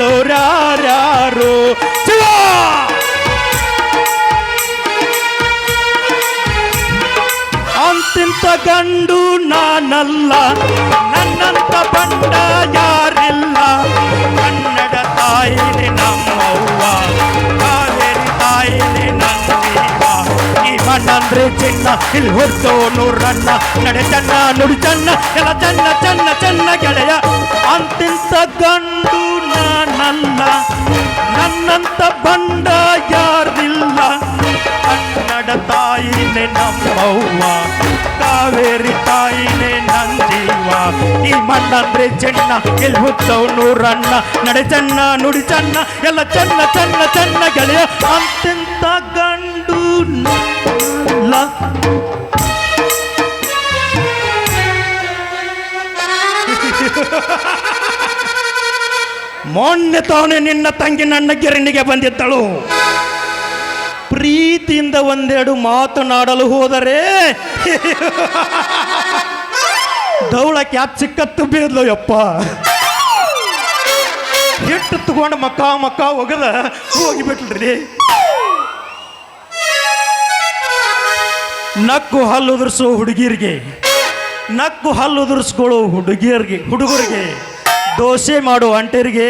ಹೇಳೋರ್ಯಾರ್ಯಾರು ಶಿವ ಅಂತಿಂತ ಗಂಡು ನಾನಲ್ಲ ನನ್ನಂತ ಬಂಡ ಯಾರಿಲ್ಲ ಕನ್ನಡ ತಾಯಿನೇ ನಮ್ಮವ್ವ ಕಾವೇರಿ ತಾಯಿನೇ ನನ್ನೀವ ಈ ಮಣ್ಣಂದ್ರೆ ಚಿನ್ನ ಇಲ್ಲಿ ಹುಟ್ಟೋನು ರನ್ನ ನಡೆ ಚನ್ನ ನುಡಿ ಚನ್ನ ಎಲ್ಲ ಚನ್ನ ಚನ್ನ ಚನ್ನ ಗೆಳೆಯ ಅಂತಿಂತ ಗಂಡು ನಾನಲ್ಲ ನನ್ನಂತ ಬಂಡ ಯಾರಿಲ್ಲ ಕನ್ನಡ ತಾಯಿನೇ ನಮ್ಮವ್ವ ಕಾವೇರಿ ತಾಯಿನೇ ನನ್ನ ಜೀವ ಈ ಮಣ್ಣಂದ್ರೆ ಚೆನ್ನ ಎಲ್ಲಿ ಹುಟ್ಟವನು ರನ್ನ ನಡೆ ಚನ್ನ ನುಡಿ ಚನ್ನ ಎಲ್ಲ ಚನ್ನ ಚನ್ನ ಚನ್ನ ಗೆಳೆಯ ಅಂತಿಂತ ಗಂಡು ಲ ಮೊನ್ನೆ ತಾನೇ ನಿನ್ನ ತಂಗಿ ನನ್ನ ಗಿರಣಿಗೆ ಬಂದಿದ್ದಳು ಪ್ರೀತಿಯಿಂದ ಒಂದೆರಡು ಮಾತನಾಡಲು ಹೋದರೆ ದೌಳ ಕ್ಯಾಪ್ ಚಿಕ್ಕತ್ತು ಬೀದ್ಲು ಯಪ್ಪ ಹಿಟ್ಟು ತಗೊಂಡು ಮಕ್ಕ ಒಗದ ಹೋಗಿಬಿಟ್ಲ್ರಿ ನಕ್ಕು ಹಲ್ಲು ಉದುರಿಸೋ ಹುಡುಗಿರಿಗೆ ನಕ್ಕು ಹಲ್ಲು ಉದುರಿಸ್ಕೊಳ್ಳೋ ಹುಡುಗರಿಗೆ ದೋಸೆ ಮಾಡೋ ಅಂಟರಿಗೆ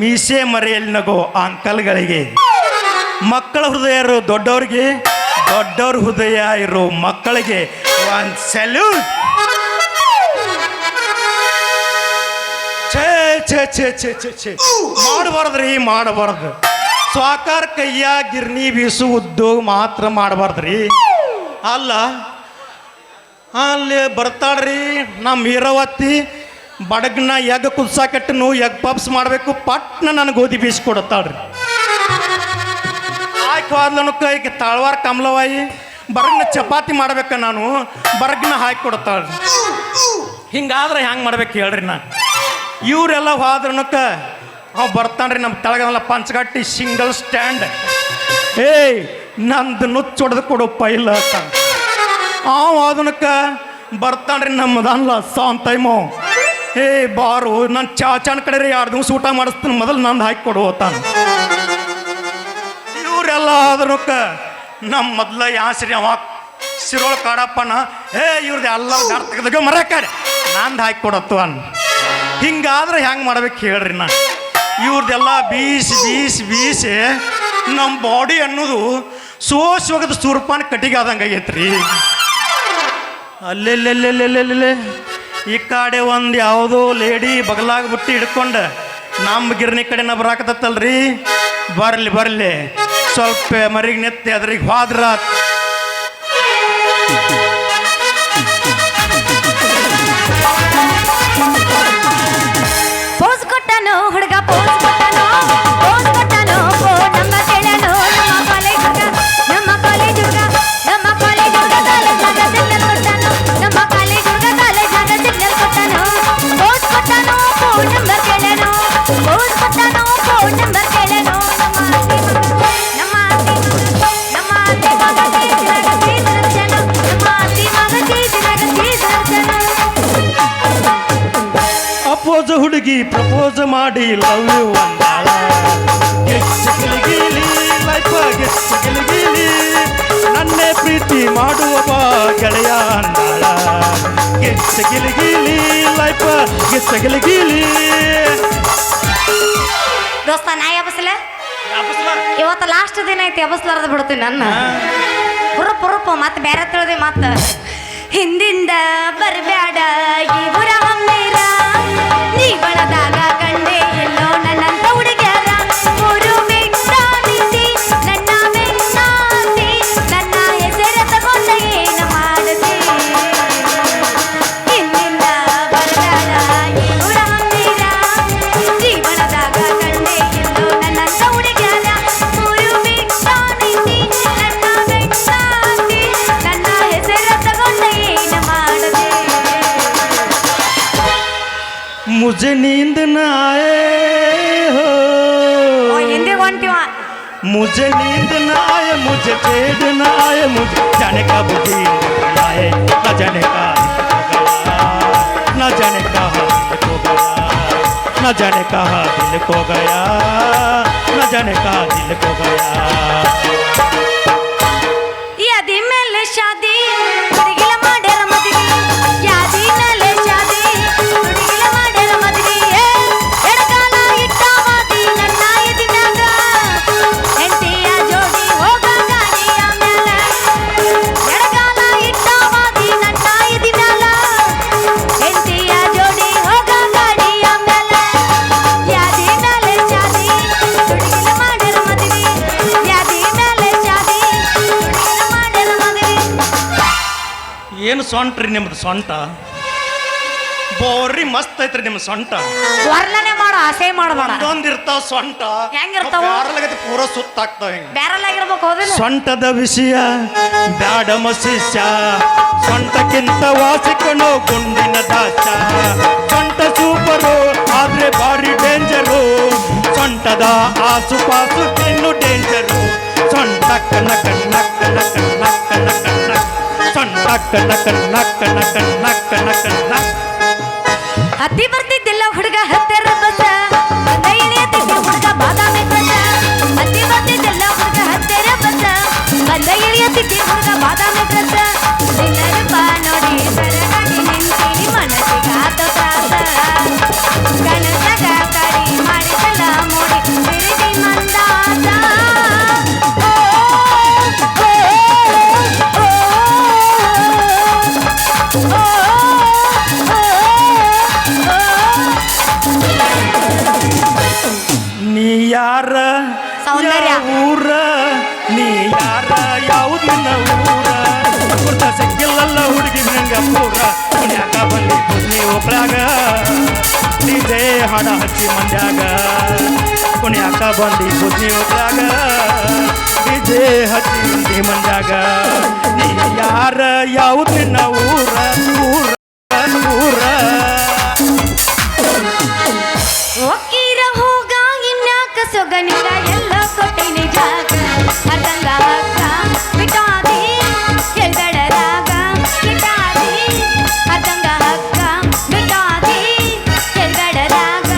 ಮೀಸೆ ಮರೆಯಲ್ಲಿ ನಗೋ ಅಂಕಲ್ಗಳಿಗೆ ಮಕ್ಕಳ ಹೃದಯ ಇರೋ ದೊಡ್ಡವ್ರಿಗೆ ದೊಡ್ಡವ್ರ ಹೃದಯ ಇರೋ ಮಕ್ಕಳಿಗೆ ಒಂದು ಸೆಲ್ಯೂಟ್ ಛೇ ಛೇ ಛೇ ಛೇ ಛೇ ಛೇ ಮಾಡಬಾರ್ದ್ರಿ ಮಾಡಬಾರ್ದು ಸ್ವಾಕಾರ ಕೈಯ ಗಿರ್ನಿ ಬೀಸು ಉದ್ಯೋಗ ಮಾತ್ರ ಮಾಡಬಾರ್ದ್ರಿ ಅಲ್ಲ ಅಲ್ಲಿ ಬರ್ತಾಳ್ರಿ ನಮ್ಮ ಹೀರವತ್ತಿ ಬಡಗ್ನ ಎಗ್ ಕುದ್ಸಾಕಟ್ಟನು ಎಗ್ ಪಪ್ಸ್ ಮಾಡಬೇಕು ಪಟ್ನ ನನಗೆ ಗೋಧಿ ಬೀಸಿಕೊಡುತ್ತಾಳ್ರಿ ಆಯ್ಕೆ ಕೈಗೆ ತಾಳ್ವಾರ ಕಮಲವಾಯಿ ಬರಗ್ನ ಚಪಾತಿ ಮಾಡ್ಬೇಕ ನಾನು ಬರಗ್ನ ಹಾಕಿ ಕೊಡ್ತಾಳ್ರಿ ಹಿಂಗಾದ್ರೆ ಹೆಂಗೆ ಮಾಡ್ಬೇಕು ಹೇಳ್ರಿ ನಾ ಇವರೆಲ್ಲ ಹೋದ್ರನಕ್ಕ ಅವ್ ಬರ್ತಾನ್ರಿ ನಮ್ಮ ತಳಗಲ್ಲ ಪಂಚಗಟ್ಟಿ ಸಿಂಗಲ್ ಸ್ಟ್ಯಾಂಡ್ ಏಯ್ ನಂದು ನುಚ್ಚೊಡೆದು ಕೊಡು ಪೈಲ ಅಂತ ಅವ ಅದನಕ್ಕ ಬರ್ತಾನ್ರಿ ನಮ್ಮದಲ್ಲ ಸಾಂತೈಮೋ ಏ ಬಾರು ನಾನು ಚಾಚನ ಕಡೆ ರೀ 2 ದಿವಸ ಊಟ ಮಾಡಿಸ್ತೀನಿ ಮೊದಲು ನಂದು ಹಾಕಿ ಕೊಡು ತಾನು ಇವರೆಲ್ಲ ಅದನಕ್ಕ ನಮ್ಮ ಮೊದಲ ಯಾಸ್ರಿ ಅವ ಸಿರೋಳ ಕಾಡಪ್ಪನ ಇವ್ರದ್ದು ಎಲ್ಲ ಗಾಡ್ ತೆಗೆದಾಗ ಮರಕಾರೆ ನಂದು ಹಾಕಿ ಕೊಡತ್ತು ಹಿಂಗಾದ್ರೆ ಹೆಂಗೆ ಮಾಡ್ಬೇಕು ಹೇಳ್ರಿ ನಾ ಇವ್ರದ್ದೆಲ್ಲ ಬೀಸಿ ನಮ್ಮ ಬಾಡಿ ಅನ್ನೋದು ಸೋಸೋಗದ ಸೂರ್ಪಾನ ಕಟ್ಟಿಗೆ ಆದಂಗೆ ಆಗೈತ್ರಿ ಅಲ್ಲೆಲ್ಲೆಲ್ಲೆಲ್ಲೆಲ್ಲೆಲ್ಲೆ ಈ ಕಡೆ ಒಂದು ಯಾವುದೋ ಲೇಡಿ ಬಗಲಾಗ ಬಿಟ್ಟು ಹಿಡ್ಕೊಂಡು ನಮ್ಮ ಗಿರಣಿ ಕಡೆನ ಬರಾಕತ್ತಲ್ರಿ ಬರಲಿ ಸ್ವಲ್ಪ ಮರಿಗೆ ನೆತ್ತಿ ಅದ್ರಿಗೆ ಹೋದ್ರ ಪೋಸ್ ಕೊಟ್ಟನು ಹುಡುಗ ಪೋಸ್ ಕೊಟ್ಟನು ನಮ್ಮ ಕೇಳನು ನಮ್ಮ ಕಾಲೇಜ್ ಹುಡುಗ ನಮ್ಮ ಕಾಲೇಜ್ ಹುಡುಗ ಸಿಗ್ನಲ್ ಕೊಟ್ಟನು ನಮ್ಮ ಕಾಲೇಜ್ ಹುಡುಗ ಸಿಗ್ನಲ್ ಕೊಟ್ಟನು ಪೋಸ್ ಕೊಟ್ಟನು ಫೋನ್ ನಂಬರ್ ಕೇಳನು ಪೋಸ್ ಕೊಟ್ಟನು ಫೋನ್ ನಂಬರ್ ಕೇಳನು ಅಪೋಸ್ ಹುಡುಗಿ ಪ್ರಪೋಸ್ ಮಾಡಿ ಲವ್ ಯು ಅಂದಾಳ ಗಿಲಿ ಲೈಫ್ ಗಿಲಿ ನನ್ನೇ ಪ್ರೀತಿ ಮಾಡುವ ಬಾ ಗೆಳೆಯ ಅಂದಾಳ ಗಿಲಿ ಲೈಫ್ ಗಿಲಿ ದೋಸ್ತ ನಾ ಎಬಸ್ಲ ಇವತ್ತು ಲಾಸ್ಟ್ ದಿನ ಐತಿ ಎಬಸ್ಲಾರ್ದ ಬಿಡ್ತೀನಿ ನನ್ನ ಹುರುಪ್ ಮತ್ತೆ ಬೇರೆ ತಿಳಿದಿ ಮತ್ತೆ ಹಿಂದಿಂದ ಬರಬೇಡ ಈ ಊರ ಹಮ್ಮೇರ ನೀ ಬಳದಾಗ ಕಂಡೆ ಎಲ್ಲೋ ನನ್ನಂತ ಹುಡುಗ್ಯಾರ ಊರು ಬೆಟ್ಟಾನಿಸಿ ನನ್ನ ಬೆಟ್ಟಾಸಿ ನನ್ನ ಹೆಸರ ತಗೊಂಡ ಏನು ಮಾಡದೆ ಹಿಂದಿಂದ ಬರಬೇಡ ಈ ಊರ ಹಮ್ಮೇರ ನೀ ಬಳದಾಗ ಕಂಡೆ ಎಲ್ಲೋ ನನ್ನಂತ ಹುಡುಗ್ಯಾರ ಊರು ಬೆಟ್ಟಾನಿಸಿ ನನ್ನ ಬೆಟ್ಟಾಸಿ ನನ್ನ ಹೆಸರ ತಗೊಂಡ ಏನು ಮಾಡದೆ मुझे नींद न आए हो ಹಿಂದೆ ಹೊಂಟಿವ मुझे नींद न आए मुझे चैन न आए मुझे जाने का बुद्धि आए न जाने का न जाने का हो गया न जाने कहाँ दिल खो गया न जाने कहाँ दिल खो गया ಯಾದಿ ಮೇಲೆ ಶಾದಿ ಹುಡುಗಿಲ ಮಾಡ್ಯಾರ ಮದುವೆ ಯಾದಿ ಮೇಲೆ ಶಾದಿ ಹುಡುಗಿಲ ಮಾಡ್ಯಾರ ಮದುವೆ ಎಡಗಾಲ ಇಟ್ಟವಾದಿ ನನ್ನ ಎದಿನಾಗ ಹೆಂಡತಿಯ ಜೋಡಿ ಹೋಗ ಗಾಡಿಯ ಮ್ಯಾಲ ಎಡಗಾಲ ಇಟ್ಟವಾದಿ ನನ್ನ ಎದಿನಾಗ ಹೆಂಡತಿಯ ಜೋಡಿ ಹೋಗ ಗಾಡಿಯ ಮ್ಯಾಲ ಯಾದಿ ಮೇಲೆ ಶಾದಿ ಹುಡುಗಿಲ ಮಾಡ್ಯಾರ ಮದುವೆ ಯಾದಿ ಮೇಲೆ ಶಾದಿ ಏನು ಸೊಂಟ್ರಿ ನಿಮ್ದು ಸೊಂಟ ಬೋರಿ ಮಸ್ತ್ ಐತ್ರಿ ನಿಮ್ಮ ಸೊಂಟ ವರ್ಣನೆ ಮಾಡೋ ಆಸೆ ಮಾಡಬೇಡ ಒಂದೊಂದಿರ್ತಾವ ಸೊಂಟ ಹೆಂಗಿರ್ತಾವ? ಬ್ಯಾರಲಾಗೈತಿ ಪೂರ ಸುತ್ತಾಗ್ತಾವ ಹಿಂಗ ಬ್ಯಾರಲ್ ಆಗಿರ್ಬೇಕು ಹೌದಿಲ್ಲ ಸೊಂಟದ ವಿಷಯ ಬ್ಯಾಡಮ ಶಿಷ್ಯ ಸೊಂಟಕ್ಕಿಂತ ವಾಸಿಕಣೋ ಗುಂಡಿನ ದಾಸ ಸೊಂಟ ಸೂಪರು ಆದ್ರೆ ಭಾರಿ ಡೇಂಜರು ಸೊಂಟದ ಆಸುಪಾಸು ಇನ್ನು ಡೇಂಜರು ಸೊಂಟ ನಕ್ಕ ನಕ್ಕ ನಕ್ಕ ನಕ್ಕ ನಕ್ಕ ನಕ್ಕ ಸೊಂಟ ನಕ್ಕ ನಕ್ಕ ನಕ್ಕ ನಕ್ಕ ನಕ್ಕ ನಕ್ಕ ಹತ್ತಿ ಬರ್ತಿದ್ದಿಲ್ಲ ಹುಡುಗ ಹತ್ತಿರ ಬಸ ಇಳಿಯತಿದ್ದ ಹುಡುಗ ಬಾದಾಮಿ ಬಸ ಹತ್ತಿ ಬರ್ತಿದ್ದಿಲ್ಲ ಹುಡುಗ ಹತ್ತಿರ ಬಸ ಬಂದ ಇಳಿಯತಿದ್ದ ಹುಡುಗ ಬಾದಾಮಿ ಬಸ ನಿನ್ನರೂಪ ನೋಡಿ ಸರಗಾಗಿ ನಿಂತೀನಿ ಮನಸ್ಸಿಗೆ ಆತ ತ್ರಾಸ ಕನಸಗ ಕಡಿ ಮಾಡಿದಲ್ಲ ಮೋಡಿ ತಿರುಗಿ ಮಂದಾಸ ನೀ ಯಾರ ಸೌಂದರ್ಯ. ಯಾವ ಊರ ನೀ ಯಾರ ಯಾವುದಿನ ಊರ ಗುರ್ತ ಸಿಕ್ಕಿಲ್ಲಲ್ಲ ಹುಡುಗಿ ನಂಗ ಪೂರ ಕುಣ್ಯಾಕ ಬಂದಿದ್ದು ನೀವು ಒಬ್ರಾಗ ನೀದೇ ಹಾಡ ಹಚ್ಚಿ ಮಂಡ್ಯಾಗ ಕುಣ್ಯಾಕ ಬಂದಿದ್ದು ನೀವು ಒಬ್ರಾಗ ನೀದೇ ಹಚ್ಚಿ ಮಂದಿ ಮಂಡ್ಯಾಗ ನೀ ಯಾರ ಯಾವುದಿನ ಊರ ಊರ ಊರ ಒಕ್ಕಿರ ಹೋಗ ಇನ್ಯಾಕ ಸೊಗನಿಗ ಎಲ್ಲ ಕೊಟ್ಟಿನಿ ಜಾಗ ಅದಂಗ ಹಗ್ಗ ಬಿಟಾದಿ ಎಲ್ಗಡರಾಗ ಬಿಟಾದಿ ಅದಂಗ ಹಗ್ಗ ಬಿಟಾದಿ ಎಲ್ಗಡರಾಗ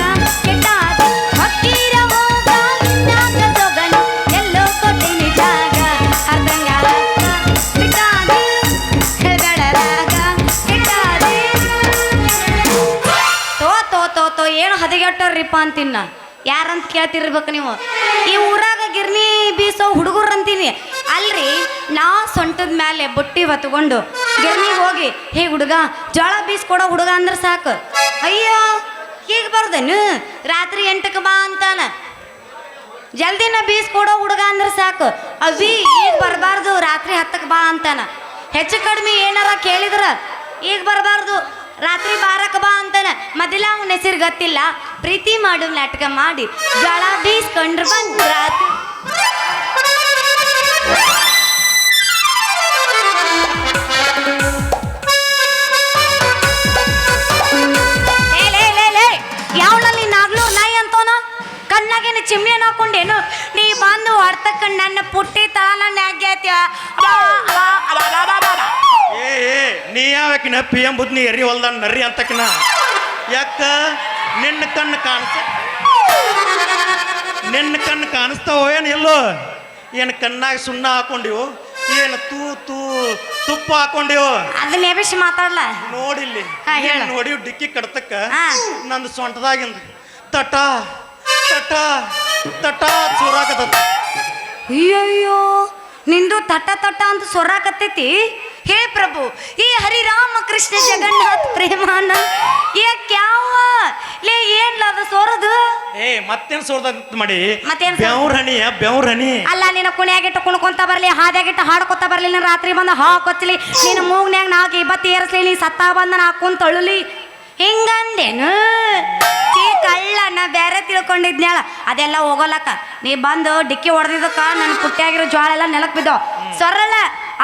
ಬಿಟಾದಿ ಒಕ್ಕಿರ ಹೋಗ ಇನ್ಯಾಕ ಸೊಗನಿ ಎಲ್ಲ ಕೊಟ್ಟಿನಿ ಜಾಗ ಅದಂಗ ಹಗ್ಗ ಬಿಟಾದಿ ಎಲ್ಗಡರಾಗ ಬಿಟಾದಿ ತೋ ಏನು ಹದಗೆಟ್ಟವ್ರಿಪ್ಪ ಅಂತಿನ್ನ ಯಾರಂತ ಕೇಳ್ತಿರ್ಬೇಕು ನೀವು ಈ ಊರಾಗ ಗಿರ್ನಿ ಬೀಸೋ ಹುಡುಗರು ಅಂತೀನಿ ಅಲ್ರಿ ನಾ ಸೊಂಟದ ಮೇಲೆ ಬುಟ್ಟಿ ಹೊತ್ಕೊಂಡು ಗಿರ್ನಿಗೆ ಹೋಗಿ ಹೇ ಹುಡುಗ ಜೋಳ ಬೀಸ್ಕೊಡೋ ಹುಡುಗ ಅಂದ್ರೆ ಸಾಕು ಅಯ್ಯೋ ಹೀಗೆ ಬರ್ದೇನು ರಾತ್ರಿ 8ಕ್ಕೆ ಬಾ ಅಂತಾನ ಜಲ್ದಿನ ಬೀಸ್ಕೊಡೋ ಹುಡುಗ ಅಂದ್ರೆ ಸಾಕು ಅವಿ ಈಗ ಬರಬಾರ್ದು ರಾತ್ರಿ 10ಕ್ಕೆ ಬಾ ಅಂತಾನ ಹೆಚ್ಚು ಕಡಿಮೆ ಏನಾರ ಕೇಳಿದ್ರ ಈಗ ಬರಬಾರ್ದು ರಾತ್ರಿ 12ಕ್ಕೆ ಬಾ ಅಂತಾನ ಮೊದಲ ಅವನ ಹೆಸರು ಗೊತ್ತಿಲ್ಲ ಪ್ರೀತಿ ಮಾಡು ನಾಟಕ ಮಾಡಿ ಜಳ ಬೀಸ್ಕೊಂಡ್ರು ಬಂದ್ ರಾತ್ರಿ ಯಾವನಲ್ಲಿ ನಾಗ್ಲು ನಾಯಿ ಅಂತೋನ ಕಣ್ಣಾಗೇನು ಚಿಮ್ನಿಯನ್ನು ಹಾಕೊಂಡೇನು ನೀ ಬಂದು ಅರ್ಥಕ್ಕೆ ನನ್ನ ಪುಟ್ಟಿ ತಾಳನ್ನ ಆಗ್ಯಾತ್ಯ ಏ ನೀ ಯಾವಕಿನ ಪಿ ಎಂ ಬುದ್ನಿ ಎರಿ ಹೊಲ್ದಾನ ನರ್ರಿ ಅಂತಕಿನ ಯಾಕ ನಿನ್ನ ಕಣ್ಣು ಕಾಣಿಸ್ತಾವೋ ಏನು ಎಲ್ಲೋ ಏನು ಕಣ್ಣಾಗ ಸುಣ್ಣ ಹಾಕೊಂಡಿವು ಏನು ತುಪ್ಪ ಹಾಕೊಂಡಿವು ಅದನ್ನ ಎಬಿಸಿ ಮಾತಾಡ್ಲ ನೋಡಿಲ್ಲಿ ಹಾ, ಹೇಳು. ನೋಡಿವ್ ಡಿಕ್ಕಿ ಕಡ್ತಕ್ಕ ಹಾ. ನಂದು ಸೊಂಟದಾಗಿಂದ ತಟ ತಟ ತಟ ಚೂರಾಕತ್ತ ಅಯ್ಯಯ್ಯೋ ನಿಂದು ತಟ್ಟ ತಟ್ಟ ಅಂತ ಸೊರಾಕತ್ತೈತಿ ಹೇ ಪ್ರಭು ಈ ಹರಿರಾಮ ಕೃಷ್ಣ ಜಗನ್ನಾಥ್ ಪ್ರೇಮಾನಂದ್ ಯಾವ ಲೇ ಏನ್ಲ ಅದು ಸೋರದು ಏ ಮತ್ತೇನ್ ಸೋರ್ದ ಮಾಡಿ ಮತ್ತೇನ್ ಬೆವ್ರನಿ ಅಲ್ಲ ನಿನ್ನ ಕುಣಿಯಾಗಿಟ್ಟು ಕುಣ್ಕೊಂತ ಬರ್ಲಿ ಹಾದ್ಯಾಗಿಟ್ಟು ಹಾಡ್ಕೊತ ಬರ್ಲಿ ನೀನು ರಾತ್ರಿ ಬಂದು ಹಾಕೊಚ್ಚಲಿ ನಿನ್ನ ಮೂಗ್ನ್ಯಾಗ ನಾಲ್ಕು ಬತ್ತಿ ಏರಿಸ್ಲಿ ನೀ ಸತ್ತ ಬಂದ ಹಾಕೊಂಡ್ ತಳ್ಳುಲಿ ಹಿಂಗಂದೇನು ಚೀ ಕಳ್ಳನ ಬೇರೆ ತಿಳ್ಕೊಂಡಿದ್ನ್ಯಾಳ ಅದೆಲ್ಲ ಹೋಗೋಲಕ್ಕ ನೀ ಬಂದು ಡಿಕ್ಕಿ ಹೊಡೆದಿದ್ದಕ್ಕ ನನ್ನ ಪುಟ್ಟಿಯಾಗಿರೋ ಜೋಳ ಎಲ್ಲ ನೆಲಕ್ಕೆ ಬಿದ್ದೋ ಸೊರಲ್ಲ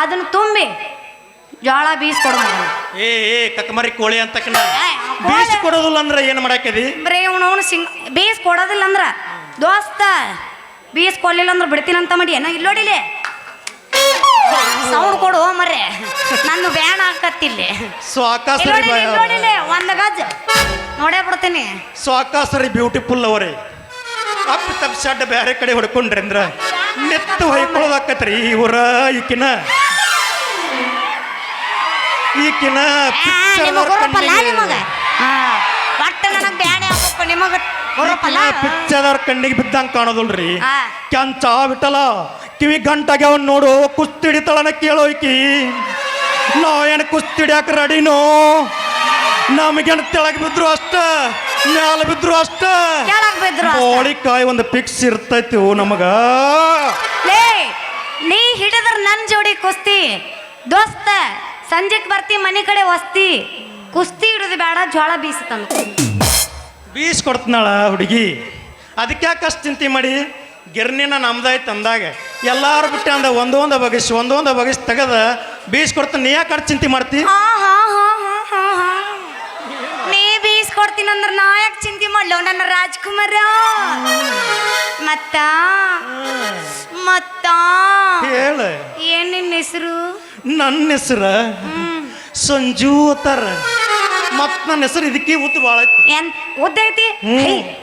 ಅದನ್ನ ತುಂಬಿ ಜೋಳ ಬೀಸ್ಕೊಡು ಏ ಕಕ್ಕಮರಿ ಕೋಳಿ ಅಂತಕನ ಬೀಸ್ ಕೊಡೋದಿಲ್ಲ ಅಂದ್ರೆ ಏನು ಮಾಡಾಕದಿ ಬರೀ ಅವನು ಬೀಸ್ ಕೊಡೋದಿಲ್ಲ ಅಂದ್ರ ದೋಸ್ತ ಬೀಸ್ ಕೊಡ್ಲಿಲ್ಲ ಅಂದ್ರೆ ಬಿಡ್ತೀನಂತ ಮಾಡಿ ಏನೋ ಇಲ್ಲೋಡಿಲಿ ಸೌಂಡ್ ಕೊಡು ಮರ್ರೆ ನನ್ನ ಬ್ಯಾನ್ ಹಾಕತ್ತಿಲ್ಲಿ ಸ್ವಾಕಾಸರಿ ನೋಡಿಲಿ ಒಂದ್ ಗಜ್ ನೋಡೇ ಬಿಡ್ತೀನಿ ಸ್ವಾಕಾಸರಿ ಬ್ಯೂಟಿಫುಲ್ ಅವರೇ ಅಪ್ಪ ತಪ್ಪ ಶಡ್ಡ ಬೇರೆ ಕಡೆ ಹೊಡ್ಕೊಂಡ್ರಿ ಅಂದ್ರ ನೆತ್ತು ಹೊಯ್ಕೊಳ್ಳೋದಾಕತ್ರಿ ಇವರ ಈಕಿನ ಒಟ್ಟ ನನಗ್ ಬ್ಯಾನೆ ಹಾಕಪ್ಪ ನಿಮಗ ಪಿಕ್ಚರ್ ಕಣ್ಣಿಗೆ ಬಿದ್ದಂಗ ಕಾಣೋದಲ್ರಿ ಕ್ಯಾಂಚ ಬಿಟ್ಟಲ್ಲ ಕಿವಿ ಗಂಟಾಗ್ಯಾವ ನೋಡು ಕುಸ್ತಿ ಹಿಡಿತಾಳನ ಕೇಳೋ ಈಕಿ ನಾವ್ ಏನ್ ಕುಸ್ತಿ ಹಿಡಿಯಾಕ ರೆಡಿನೋ ನಮಗೇನು ತೆಳಗ್ ಬಿದ್ರು ಅಷ್ಟ ಮ್ಯಾಲ ಬಿದ್ರು ಅಷ್ಟ ಬೋಳಿಕಾಯಿ ಒಂದು ಪಿಕ್ಸ್ ಇರ್ತೈತಿ ನಮಗ ನೀ ಹಿಡಿದ್ರ ನನ್ ಜೋಡಿ ಕುಸ್ತಿ ದೋಸ್ತ ಸಂಜೆಕ್ ಬರ್ತಿ ಮನೆ ಕಡೆ ವಸ್ತಿ ಕುಸ್ತಿ ಹಿಡಿದು ಬೇಡ ಜೋಳ ಬೀಸತಂದು ಬೀಸ್ ಕೊಡ್ತನಾಳ ಹುಡುಗಿ ಅದಕ್ಕೆ ಯಾಕೆ ಅಷ್ಟು ಚಿಂತೆ ಮಾಡಿ ಗಿರ್ನಿನ ನಮ್ದಾಯ್ತು ಅಂದಾಗ ಎಲ್ಲಾರು ಬಿಟ್ಟು ಅಂದ ಒಂದೊಂದು ಬಗಸ್ ತೆಗದ ಬೀಸ್ ಕೊಡ್ತಾನೆ ನೀ ಯಾಕೆ ಚಿಂತೆ ಮಾಡ್ತಿ ನೀ ಬೀಸ್ ಕೊಡ್ತೀನಿ ಅಂದ್ರೆ ನಾ ಯಾಕೆ ಚಿಂತೆ ಮಾಡ್ಲೋ ನನ್ನ ರಾಜ್ಕುಮಾರ ಮತ್ತ ಹೇಳ ಏನ್ ನಿನ್ನ ಹೆಸರು ನನ್ನ ಹೆಸರ ಸಂಜು ಅತ್ತಾರ ಮತ್ ನನ್ನ ಹೆಸರು ಇದಕ್ಕೆ ಉದ್ದು ಭಾಳ ಐತಿ ಏನ್ ಉದ್ದ ಐತಿ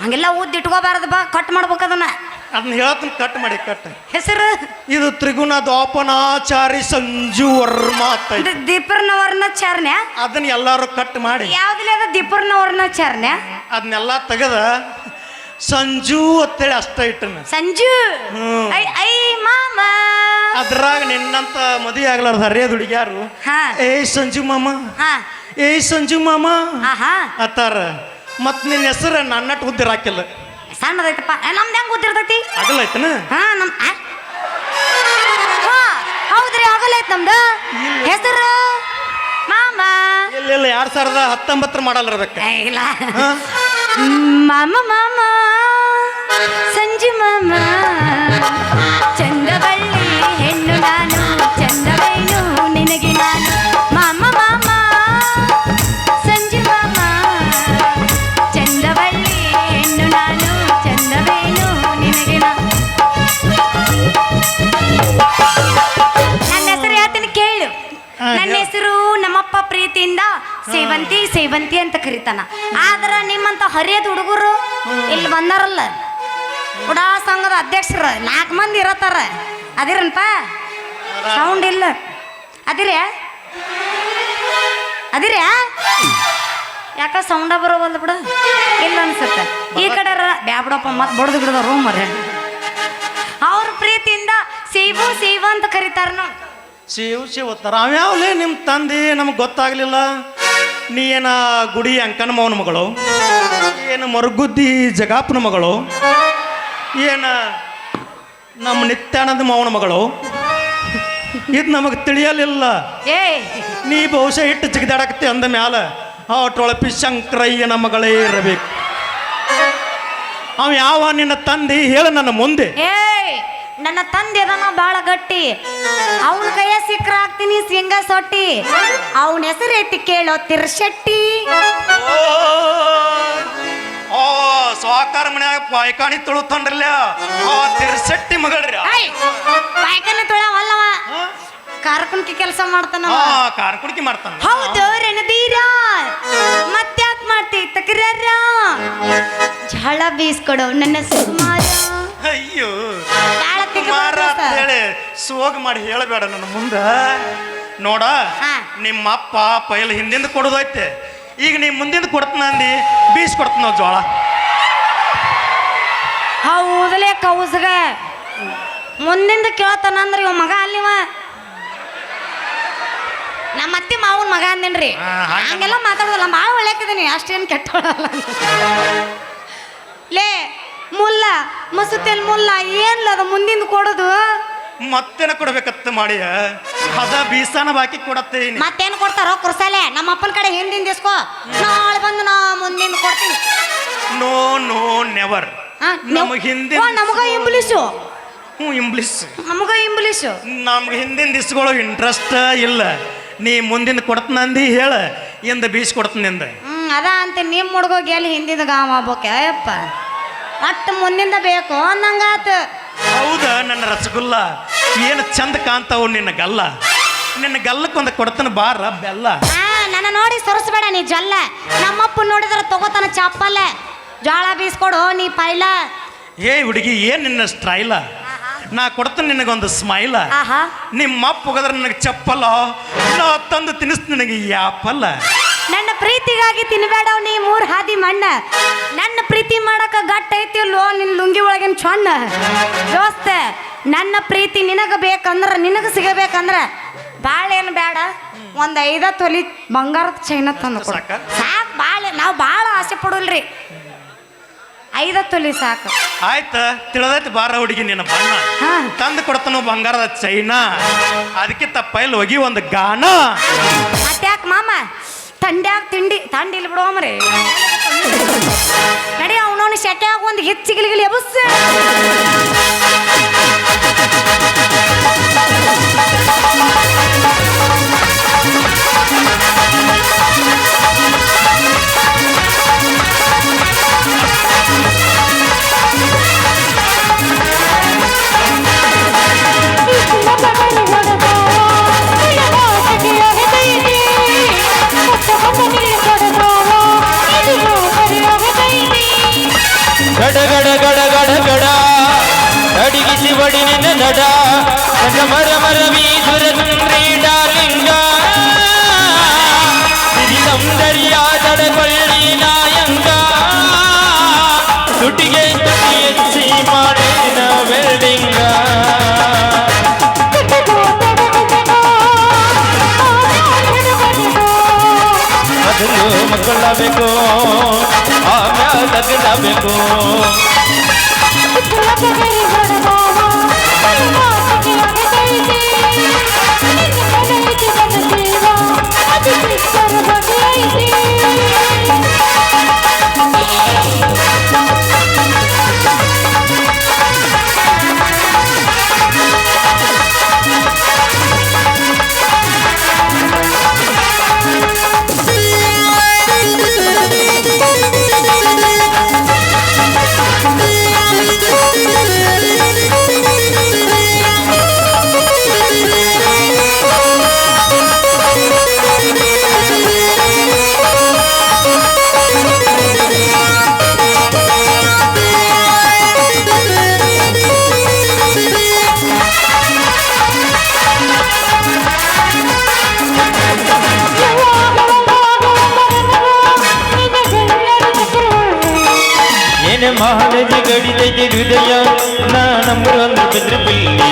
ಹಂಗೆಲ್ಲ ಉದ್ದ ಇಟ್ಕೋಬಾರದು ಬಾ ಕಟ್ ಮಾಡ್ಬೇಕು ಅದನ್ನ ಕಟ್ ಮಾಡಿ ಕಟ್ ಹೆಸರು ಇದು ತ್ರಿಗುಣ ದ್ವಾಪನಾಚಾರಿ ಸಂಜು ವರ್ಮ ದೀಪರ್ನ ವರ್ಣಚಾರ್ಯ ಅದನ್ನ ಎಲ್ಲಾರು ಕಟ್ ಮಾಡಿ ಯಾವ್ದಿಲ್ಲ ಅದ ದೀಪರ್ನ ವರ್ಣಚಾರ್ಯ ಅದನ್ನೆಲ್ಲ ತೆಗದ ಸಂಜು ಅಂತೇಳಿ ಅಷ್ಟ ಇಟ್ಟನ ಸಂಜು ಐ ಮಾಮ ಅದ್ರಾಗ ನಿನ್ನಂತ ಮದುವೆ ಆಗ್ಲಾರ್ದ ಹರಿಯದ ಹುಡುಗ್ಯಾರು ಏ ಸಂಜು ಮಾಮ ಏ ಸಂಜು ಮಾಮ ಅತ್ತಾರ ಮತ್ ನಿನ್ನ ಹೆಸರು ನನ್ನಟ್ಟು ಉದ್ದಿರ ಹಾಕಿಲ್ಲ ಸಣ್ಣದೈತಪ್ಪ ನಮ್ದು ಹೆಂಗ್ ಉದ್ದಿರ್ತೈತಿ ಆಗಲೈತನ ಹೌದ್ರಿ ಆಗಲೈತ್ ನಮ್ದು ಹೆಸರು ಮಾಮ ಇಲ್ಲ 2019 ಮಾಡಲ್ಲ ಇರ್ಬೇಕು ಇಲ್ಲ ಮಾಮ ಮಾಮ ಸಂಜು ಮಾಮ ಚಂದವಳ್ಳಿ ಹೆಣ್ಣು ನಾನು ಚಂದವೇನು ನಿನಗೆ ನಾನು ಮಾಮ ಮಾಮ ಸಂಜು ಮಾಮ ಚಂದವಳ್ಳಿ ಹೆಣ್ಣು ನಾನು ಚಂದವೇನು ನಿನಗೆ ನನ್ನ ಹೆಸರು ಹೇಳ್ತೀನಿ ಕೇಳು ನನ್ನ ಹೆಸರು ನಮ್ಮಪ್ಪ ಪ್ರೀತಿಯಿಂದ ಸೇವಂತಿ ಅಂತ ಕರೀತಾನ ಆದ್ರ ನಿಮ್ಮಂತ ಹರಿಯದ ಹುಡುಗರು ಇಲ್ಲಿ ಬಂದಾರಲ್ಲ ಉಡಾ ಸಂಘದ ಅಧ್ಯಕ್ಷರು 4 ಮಂದಿ ಇರತ್ತಾರ ಅದಿರನ್ಪ ಸೌಂಡ್ ಇಲ್ಲ ಅದಿರ್ಯಾ ಯಾಕ ಸೌಂಡ ಬರೋವಲ್ಲ ಬಿಡ ಇಲ್ಲ ಅನ್ಸುತ್ತೆ ಈ ಕಡೆ ಬ್ಯಾಬಿಡಪ್ಪ ಮತ್ ಬಡ್ದು ಬಿಡದ ರೂಮ್ ಅವ್ರ ಪ್ರೀತಿಯಿಂದ ಸೇವು ಅಂತ ಕರೀತಾರ ನಾವು ಶಿವ ಅವ್ಯಾವಲೇ ನಿಮ್ಮ ತಂದೆ ನಮ್ಗೆ ಗೊತ್ತಾಗ್ಲಿಲ್ಲ ನೀ ಏನ ಗುಡಿ ಅಂಕನ ಮೌನ ಮಗಳು ಏನು ಮರುಗುದ್ದಿ ಜಗಾಪನ ಮಗಳು ಏನ ನಮ್ಮ ನಿತ್ಯಾನಂದ ಮೌನ ಮಗಳು ಇದು ನಮಗೆ ತಿಳಿಯಲಿಲ್ಲ ನೀ ಬಹುಶಃ ಇಟ್ಟು ಜಿಗದಾಡಕತ್ತಿ ಅಂದ ಮ್ಯಾಲ ಟೊಳಪಿ ಶಂಕರಯ್ಯನ ಮಗಳೇ ಇರಬೇಕು ಅವ ಯಾವ ನಿನ್ನ ತಂದೆ ಹೇಳ ನನ್ನ ಮುಂದೆ ನನ್ನ ತಂದೆ ಅದನ್ನ ಬಾಳ ಗಟ್ಟಿ ಅವನ ಕೈಯ ಸಿಕ್ಕ್ರ ಹಾಕ್ತೀನಿ ಸಿಂಗ ಸೊಟ್ಟಿ ಅವನ ಹೆಸರು ಐತಿ ಕೇಳೋ ತಿರ್ಶೆಟ್ಟಿ ಸ್ವಾಕಾರ ಮನ್ಯಾಗ ಪಾಯ್ಕಾಣಿ ತೊಳುತ್ತಂಡ್ರಲ್ಲ ತಿರ್ಶೆಟ್ಟಿ ಮಗಳ್ರಿ ಪಾಯ್ಕಾನಿ ತೊಳವಲ್ಲವ ಕಾರ್ಕುಣಿಕೆ ಕೆಲಸ ಮಾಡ್ತಾನ ಕಾರ್ಕುಣಿಕೆ ಮಾಡ್ತಾನ ಹೌದು ರಣಧೀರ ಮತ್ತ್ಯಾಕ್ ಮಾಡ್ತಿ ತಕರಾರ ಝಳ ಬೀಸ್ಕೊಡು ನನ್ನ ಸುಮಾರ ಅಯ್ಯೋ ಹೇಳಿ ಸೋಗ್ ಮಾಡಿ ಹೇಳಬೇಡ ನನ್ನ ಮುಂದ ನೋಡ ನಿಮ್ಮಪ್ಪ ಪೈಲ್ ಹಿಂದಿಂದ ಕೊಡೋದೈತೆ ಈಗ ನೀ ಮುಂದಿಂದ ಕೊಡ್ತಾನ ಅಂದಿ ಬೀಸ್ ಕೊಡ್ತಾನ ಜೋಳ ಹೌದಲೇ ಕೌಸ್ಗ ಮುಂದಿಂದ ಕೇಳ್ತಾನ ಅಂದ್ರೆ ಇವ ಮಗ ಅಲ್ಲಿವ ನಮ್ಮ ಅತ್ತಿ ಮಾವನ್ ಮಗ ಅಂದೇನ್ರಿ ಹಂಗೆಲ್ಲ ಮಾತಾಡೋದಲ್ಲ ಭಾಳ ಒಳ್ಳೆಕಿದೀನಿ ಅಷ್ಟೇನು ಕೆಟ್ಟೋಳಲ್ಲ ಲೇ ಮುಲ್ಲ ಮಸುತೆಲ್ ಮುಲ್ಲ ಏನ್ಲ ಅದು ಮುಂದಿಂದ ಕೊಡೋದು ಮತ್ತೇನ ಕೊಡ್ಬೇಕತ್ತ ಮಾಡಿ ಅದ ಬೀಸಾನ ಬಾಕಿ ಕೊಡತ್ತೆ ಮತ್ತೇನು ಕೊಡ್ತಾರೋ ಕುರ್ಸಾಲೆ ನಮ್ಮ ಅಪ್ಪನ ಕಡೆ ಹಿಂದಿಂದ ಇಸ್ಕೋ ನಾಳೆ ಬಂದು ನಾ ಮುಂದಿಂದ ಕೊಡ್ತೀನಿ ನೋ ನೋ ನೆವರ್ ನಮಗೆ ಹಿಂದೆ ನಮಗ ಇಂಗ್ಲೀಷು ಇಂಗ್ಲೀಷ್ ನಮ್ಗೆ ಹಿಂದಿಂದ ಇಸ್ಕೊಳ್ಳೋ ಇಂಟ್ರೆಸ್ಟ್ ಇಲ್ಲ ನೀ ಮುಂದಿನ ಕೊಡ್ತನಂದಿ ಹೇಳ ಇಂದ ಬೀಸ್ ಕೊಡ್ತನಿಂದ ಅದ ಅಂತ ನಿಮ್ಮ ಹುಡುಗೋಗಿ ಎಲ್ಲಿ ಹಿಂದಿಂದ ಗಾಮ ಆಗ್ಬೇಕೆ ಅಯ್ಯಪ್ಪ ಅಟ್ಟು ಮುಂದಿಂದ ಬೇಕು ಅಂದಂಗಾತ ಹೌದಾ ನನ್ನ ರಸಗುಲ್ಲ ಏನು ಚಂದ ಕಾಣ್ತಾವು ನಿನ್ನ ಗಲ್ಲ. ನಿನ್ನ ಗಲ್ಲಕ್ಕೊಂದು ಕೊಡ್ತಾನ ಬಾರ ಬೆಲ್ಲ. ನನ್ನ ನೋಡಿ ಸೊರಸ್ಬೇಡ ನೀ ಜಲ್ಲ. ನಮ್ಮಪ್ಪ ನೋಡಿದ್ರೆ ತಗೋತಾನ ಚಪ್ಪಲ್ಲ. ಜೋಳ ಬೀಸ್ಕೊಡು ನೀ ಪೈಲ. ಏ ಹುಡುಗಿ ಏನ್ ನಿನ್ನ ಸ್ಟೈಲ. ನಾ ಕೊಡ್ತಾನೆ ನಿನಗೊಂದು ಸ್ಮೈಲ. ಆಹಾ ನಿಮ್ಮ ಅಪ್ಪ ಹೋಗದ್ರೆ ನನಗೆ ಚಪ್ಪಲ್ಲ, ನಾ ತಂದು ತಿನ್ನಿಸ್ ನಿನಗೆ ಯಾಪಲ್ಲ. ನನ್ನ ಪ್ರೀತಿಗಾಗಿ ತಿನ್ಬೇಡ ನೀ 3 ಹಾದಿ ಮಣ್ಣ. ನನ್ನ ಪ್ರೀತಿ ಮಾಡಕ ಗಟ್ಟ ಐತಿಲ್ಲೋ ನಿನ್ನ ಲುಂಗಿ ಒಳಗಿನ ಚೊಣ್ಣ. ದೋಸ್ತ ನನ್ನ ಪ್ರೀತಿ ನಿನಗ ಬೇಕಂದ್ರ ನಿನಗ ಸಿಗಬೇಕಂದ್ರ ಬಾಳ ಏನು ಬೇಡ, ಒಂದು 5 ತೊಲಿ ಬಂಗಾರದ ಚೈನ ತಂದು ಸಾಕ? ಸಾಕು. ಬಾಳ ನಾವು ಭಾಳ ಆಸೆ ಪಡೋಲ್ರಿ, 5 ತೊಲಿ ಸಾಕು. ಆಯ್ತ ತಿಳಿದೈತಿ ಬಾರ ಹುಡುಗಿ ನಿನ್ನ ಬಣ್ಣ. ಹಾ. ತಂದು ಕೊಡ್ತಾನು ಬಂಗಾರದ ಚೈನಾ. ಅದಕ್ಕೆ ತಪ್ಪೈಲ್ ಹೋಗಿ ಒಂದು ಗಾನ. ಮತ್ತ್ಯಾಕೆ ಮಾಮ ತಂಡ್ಯಾಗ ತಿಂಡಿ ತಂಡಿಲ್ ಬಿಡೋಮ್ರಿ ನಡಿ. ಅವನವನು ಶೆಟ್ಯಾಗ ಒಂದು ಹೆಚ್ಚಿಗಿಲಿಗಿಲಿ ಎಬಸ್. ಗಡ ಗಡ ಗಡ ಗಡ ಗಡ ಅಡಿಗಿಸಿ ಬಡಿ ನಿನ್ನ ನಡ ನನ್ನ ಮರ ಮರವೀಧುರ ಸುಂದ್ರಿ ಡಾಲಿಂಗ ಸಿರಿ ಸೌಂದರ್ಯ ತಡಕೊಳ್ಳಿ ನಾಯಂಗ ತುಟಿಗೆ ತುಟಿ ಹೆಚ್ಚಿ ಮಾಡಿನ ವೆಲ್ಡಿಂಗ ಮೊದಲು ಮಕ್ಕಳಬೇಕು ಆಮ್ಯಾಲ ತಗಡಬೇಕು. ಮಹಾನದಿ ಗಡಿದೈತೆ ಹೃದಯ ನಾ ನಂಬರ್ ಒಂದು ಬೆದ್ರ ಬಿಲ್ಲಿ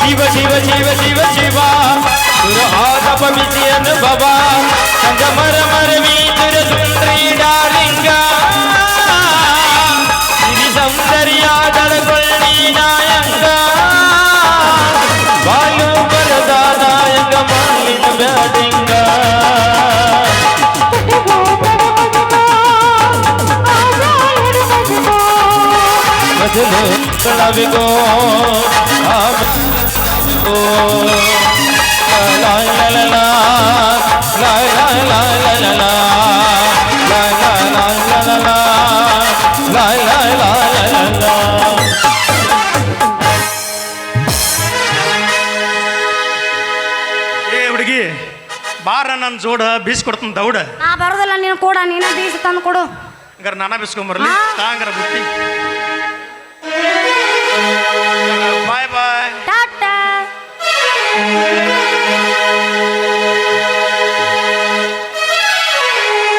ಶಿವ ಶಿವ ಶಿವ ಶಿವ ಶಿವ ಸುರ ಆದಪ ಬಿಸಿ ಅನುಭವ ಸಂಗ ಮರ ಮರವಿ ತುರ ಸುಂದರಿ ಡಾಲಿಂಗ ಸಿರಿ ಸೌಂದರ್ಯ ತಡಕೊಳ್ಳಿ ನಾಯಂಗ ಬಾಲು ಬರದ ನಾಯಕ ಮಾಲಿನ ಬ್ಯಾಟಿಂಗ ಮೊದಲು ಕಳವಿಗೋ ಹುಡುಗಿ ಬಾರ ನನ್ನ ಜೋಡ ಬೀಸ್ಕೊಡ್ತಾನ ದೌಡ. ನಾ ಬರೋದಿಲ್ಲ, ನೀನು ಕೂಡ ನೀನ ಬೀಸಿ ತಂದು ಕೊಡು. ಹಂಗಾರ ನಾನಾ ಬೀಸ್ಕೊಂಬರ್ಲಿ ತಾಂಗಾರ ಬುಟ್ಟಿ.